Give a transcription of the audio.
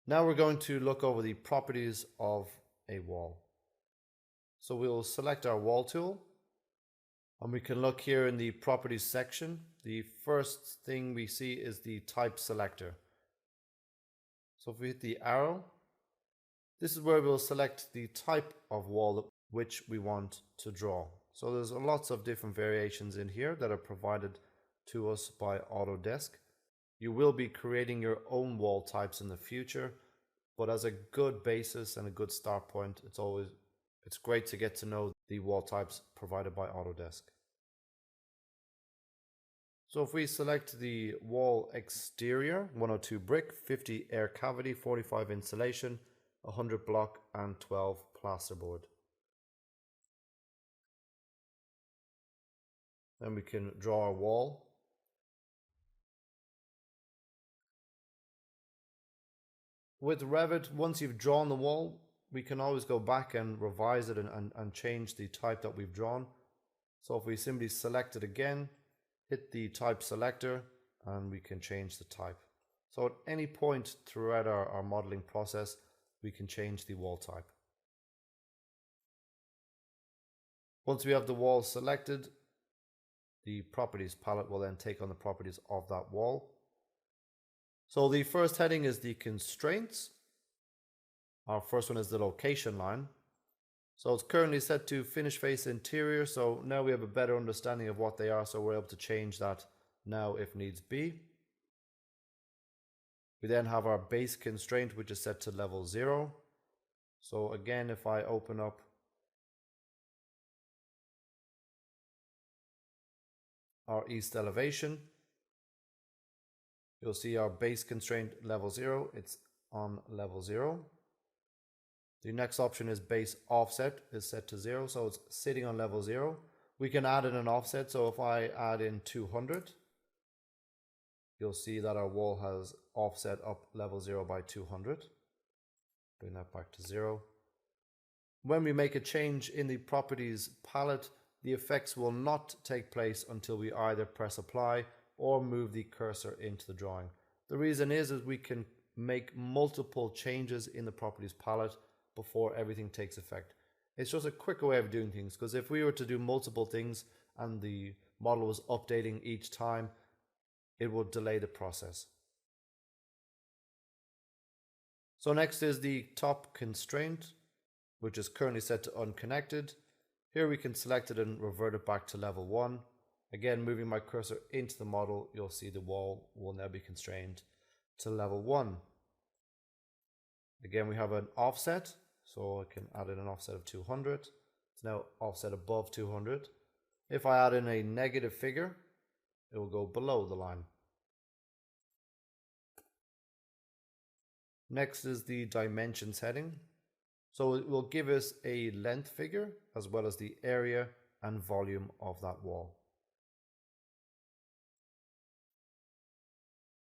Now we're going to look over the properties of a wall. So we'll select our wall tool, and we can look here in the properties section. The first thing we see is the type selector. So if we hit the arrow, this is where we'll select the type of wall which we want to draw. So there's lots of different variations in here that are provided to us by Autodesk. You will be creating your own wall types in the future, but as a good basis and a good start point, it's great to get to know the wall types provided by Autodesk. So if we select the wall exterior, 102 brick, 50 air cavity, 45 insulation, 100 block and 12 plasterboard. Then we can draw our wall. With Revit, once you've drawn the wall, we can always go back and revise it and change the type that we've drawn. So if we simply select it again, hit the type selector, and we can change the type. So at any point throughout our modeling process, we can change the wall type. Once we have the wall selected, the properties palette will then take on the properties of that wall. So the first heading is the constraints. Our first one is the location line. So it's currently set to finish face interior. So now we have a better understanding of what they are. So we're able to change that now if needs be. We then have our base constraint, which is set to level 0. So again, if I open up our east elevation, you'll see our base constraint level 0. It's on level 0. The next option is base offset is set to 0, so it's sitting on level 0. We can add in an offset, so if I add in 200, you'll see that our wall has offset up level 0 by 200. Bring that back to 0. When we make a change in the properties palette, the effects will not take place until we either press apply or move the cursor into the drawing. The reason is we can make multiple changes in the properties palette before everything takes effect. It's just a quicker way of doing things, because if we were to do multiple things and the model was updating each time, it would delay the process. So next is the top constraint, which is currently set to unconnected. Here we can select it and revert it back to level 1. Again, moving my cursor into the model, you'll see the wall will now be constrained to level 1. Again, we have an offset, so I can add in an offset of 200. It's now offset above 200. If I add in a negative figure, it will go below the line. Next is the dimensions heading. So it will give us a length figure as well as the area and volume of that wall.